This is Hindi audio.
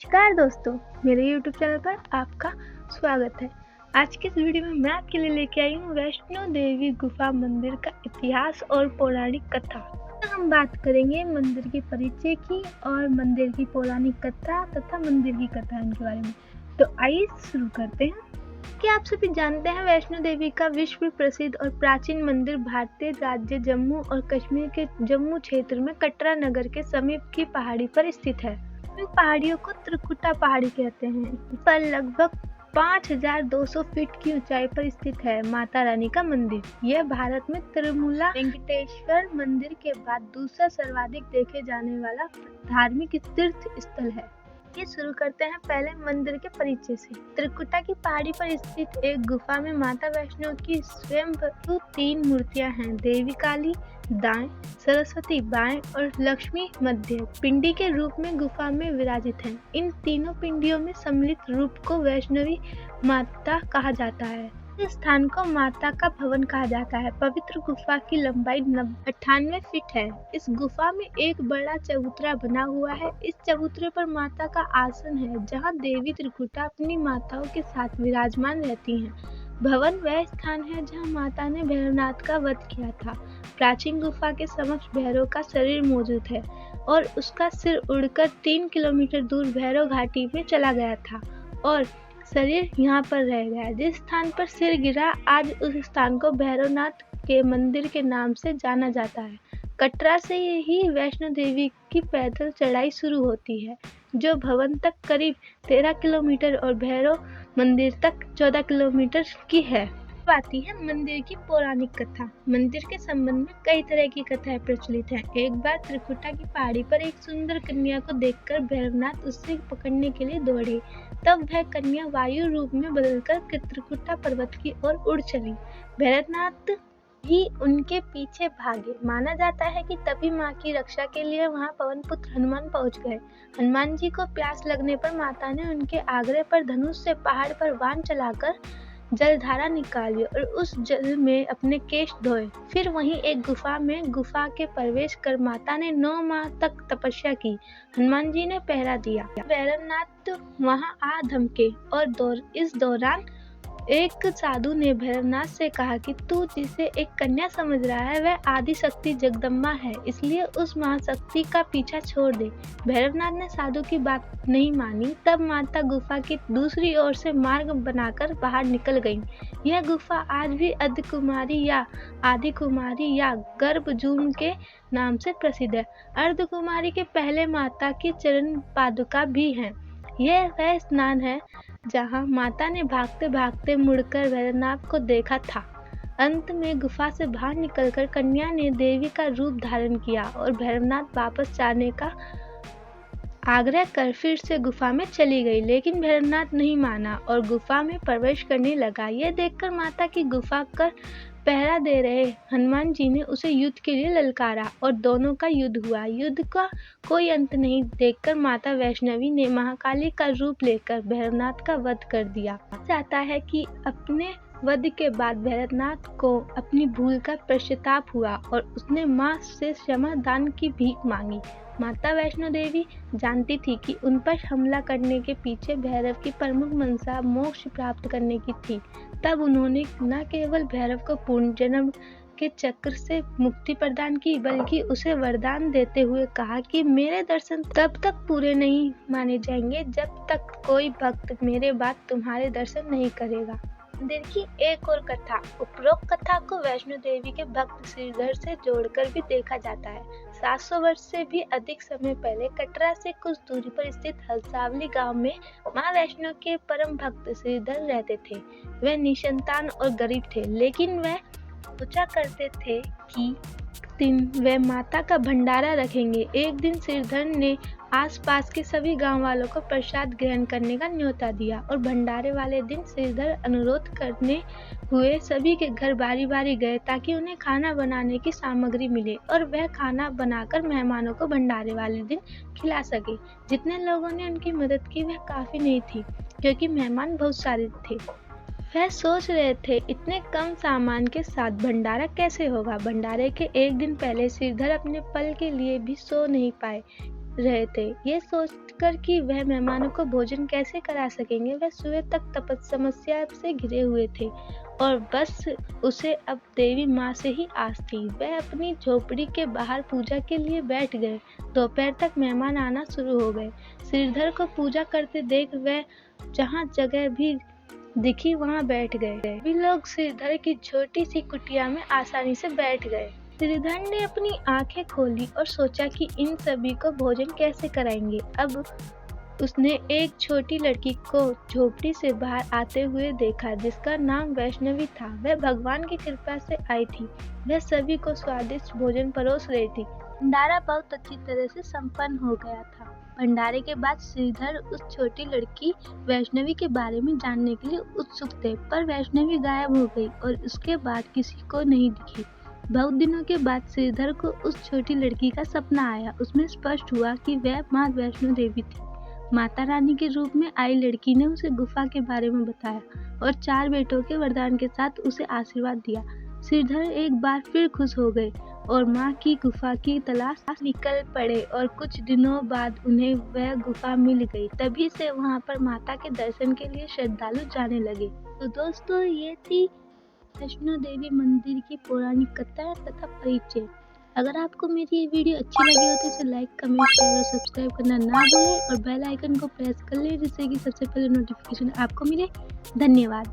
नमस्कार दोस्तों, मेरे YouTube चैनल पर आपका स्वागत है। आज के इस वीडियो में मैं आपके लिए लेके आई हूँ वैष्णो देवी गुफा मंदिर का इतिहास और पौराणिक कथा। हम बात करेंगे मंदिर के परिचय की और मंदिर की पौराणिक कथा तथा मंदिर की कथा इनके बारे में। तो आइए शुरू करते हैं। क्या आप सभी जानते हैं वैष्णो देवी का विश्व प्रसिद्ध और प्राचीन मंदिर भारतीय राज्य जम्मू और कश्मीर के जम्मू क्षेत्र में कटरा नगर के समीप की पहाड़ी पर स्थित है। इन पहाड़ियों को त्रिकुटा पहाड़ी कहते हैं। पर लगभग 5200 फीट की ऊंचाई पर स्थित है माता रानी का मंदिर। यह भारत में तिरुमला वेंकटेश्वर मंदिर के बाद दूसरा सर्वाधिक देखे जाने वाला धार्मिक तीर्थ स्थल है। ये शुरू करते हैं पहले मंदिर के परिचय से। त्रिकुटा की पहाड़ी पर स्थित एक गुफा में माता वैष्णो की स्वयंभू 3 मूर्तियां हैं। देवी काली दाएं, सरस्वती बाएं और लक्ष्मी मध्य पिंडी के रूप में गुफा में विराजित हैं। इन तीनों पिंडियों में सम्मिलित रूप को वैष्णवी माता कहा जाता है। इस स्थान को माता का भवन कहा जाता है। पवित्र गुफा की लंबाई 98 फीट है। इस गुफा में एक बड़ा चबूतरा बना हुआ है। इस चबूतरे पर माता का आसन है, जहां देवी त्रिकुटा अपनी माताओं के साथ विराजमान रहती हैं। भवन वह स्थान है जहां माता ने भैरवनाथ का वध किया था। प्राचीन गुफा के समक्ष भैरव का शरीर मौजूद है और उसका सिर उड़कर 3 किलोमीटर दूर भैरव घाटी में चला गया था और शरीर यहाँ पर रह गया। जिस स्थान पर सिर गिरा, आज उस स्थान को भैरवनाथ के मंदिर के नाम से जाना जाता है। कटरा से ही वैष्णो देवी की पैदल चढ़ाई शुरू होती है, जो भवन तक करीब 13 किलोमीटर और भैरव मंदिर तक 14 किलोमीटर की है। अब आती है मंदिर की पौराणिक कथा। मंदिर के संबंध में कई तरह की कथाएं प्रचलित हैं। एक बार त्रिकुटा की पहाड़ी पर एक सुंदर कन्या को देखकर भैरवनाथ उससे पकड़ने के लिए दौड़े। तब वह कन्या वायु रूप में बदलकर त्रिकुटा पर्वत की ओर उड़ चली। भैरवनाथ भी उनके पीछे भागे। माना जाता है कि तभी मां की रक्षा के लिए वहां पवन पुत्र हनुमान पहुंच गए। हनुमान जी को प्यास लगने पर माता ने उनके आग्रह पर धनुष से पहाड़ पर बाण चलाकर जलधारा निकाली और उस जल में अपने केश धोए। फिर वहीं एक गुफा के प्रवेश कर माता ने 9 माह तक तपस्या की। हनुमान जी ने पहरा दिया। भैरवनाथ वहां आ धमके और इस दौरान एक साधु ने भैरवनाथ से कहा कि तू जिसे एक कन्या समझ रहा है वह आदि शक्ति जगदम्बा है, इसलिए उस महाशक्ति का पीछा छोड़ दे। भैरवनाथ ने साधु की बात नहीं मानी। तब माता गुफा की दूसरी ओर से मार्ग बनाकर बाहर निकल गईं। यह गुफा आज भी आदि कुमारी या गर्भजूम के नाम से प्रसिद्ध है। अर्धकुमारी के पहले माता की चरण पादुका भी है। यह वह स्थान है जहां माता ने भागते भागते मुड़कर भैरवनाथ को देखा था। अंत में गुफा से बाहर निकलकर कन्या ने देवी का रूप धारण किया और भैरवनाथ वापस जाने का आग्रह कर फिर से गुफा में चली गई, लेकिन भैरवनाथ नहीं माना और गुफा में प्रवेश करने लगा। यह देखकर माता की गुफा कर पहरा दे रहे हनुमान जी ने उसे युद्ध के लिए ललकारा और दोनों का युद्ध हुआ। युद्ध का कोई अंत नहीं देखकर माता वैष्णवी ने महाकाली का रूप लेकर भैरवनाथ का वध कर दिया। चाहता है कि अपने वध के बाद भैरवनाथ को अपनी भूल का पश्चाताप हुआ और उसने मां से क्षमा दान की भीख मांगी। माता वैष्णो देवी जानती थी कि उन पर हमला करने के पीछे भैरव की प्रमुख मंशा मोक्ष प्राप्त करने की थी। तब उन्होंने न केवल भैरव को पुनर्जन्म के चक्र से मुक्ति प्रदान की, बल्कि उसे वरदान देते हुए कहा कि मेरे दर्शन तब तक पूरे नहीं माने जाएंगे जब तक कोई भक्त मेरे बाद तुम्हारे दर्शन नहीं करेगा। मंदिर की एक और कथा। उपरोक्त कथा को वैष्णो देवी के भक्त श्रीधर से जोड़कर भी देखा जाता है। 700 वर्ष से भी अधिक समय पहले कटरा से कुछ दूरी पर स्थित हलसावली गांव में मां वैष्णो के परम भक्त श्रीधर रहते थे। वे निसंतान और गरीब थे, लेकिन वे सोचा करते थे कि वे माता का भंडारा रखेंगे। एक दिन श्रीधर ने आसपास के सभी गांव वालों को प्रसाद ग्रहण करने का न्योता दिया और भंडारे वाले दिन श्रीधर अनुरोध करने हुए सभी के घर बारी बारी गए ताकि उन्हें खाना बनाने की सामग्री मिले और वह खाना बनाकर मेहमानों को भंडारे वाले दिन खिला सके। जितने लोगों ने उनकी मदद की वह काफी नहीं थी, क्योंकि मेहमान बहुत सारे थे। वह सोच रहे थे इतने कम सामान के साथ भंडारा कैसे होगा। भंडारे के एक दिन पहले श्रीधर अपने पल के लिए भी सो नहीं पाए, रहे थे। ये सोचकर कि वह मेहमानों को भोजन कैसे करा सकेंगे, वह सुबह तक समस्या से घिरे हुए थे और बस उसे अब देवी माँ से ही आस थी। वह अपनी झोपड़ी के बाहर पूजा के लिए बैठ गए। दोपहर तक मेहमान आना शुरू हो गए। श्रीधर को पूजा करते देख वह जहाँ जगह भी दिखी वहाँ बैठ गए। सभी लोग श्रीधर की छोटी सी कुटिया में आसानी से बैठ गए। श्रीधर ने अपनी आंखें खोली और सोचा कि इन सभी को भोजन कैसे कराएंगे। अब उसने एक छोटी लड़की को झोपड़ी से बाहर आते हुए देखा जिसका नाम वैष्णवी था। वह भगवान की कृपा से आई थी। वह सभी को स्वादिष्ट भोजन परोस रही थी। भंडारा बहुत अच्छी तरह से संपन्न हो गया था। भंडारे के बाद श्रीधर उस छोटी लड़की वैष्णवी के बारे में जानने के लिए उत्सुक थे, पर वैष्णवी गायब हो गई और उसके बाद किसी को नहीं दिखी। बहुत दिनों के बाद श्रीधर को उस छोटी लड़की का सपना आया। उसमें स्पष्ट हुआ कि वह माँ वैष्णो देवी थी। माता रानी के रूप में आई लड़की ने उसे गुफा के बारे में बताया और 4 बेटों के वरदान के साथ उसे आशीर्वाद दिया। श्रीधर एक बार फिर खुश हो गए और माँ की गुफा की तलाश निकल पड़े और कुछ दिनों बाद उन्हें वह गुफा मिल गई। तभी से वहाँ पर माता के दर्शन के लिए श्रद्धालु जाने लगे। तो दोस्तों, ये थी वैष्णो देवी मंदिर की पौराणिक कथा तथा परिचय। अगर आपको मेरी ये वीडियो अच्छी लगी हो तो इसे लाइक, कमेंट, शेयर और सब्सक्राइब करना ना भूलें और बेल आइकन को प्रेस कर लें जिससे कि सबसे पहले नोटिफिकेशन आपको मिले। धन्यवाद।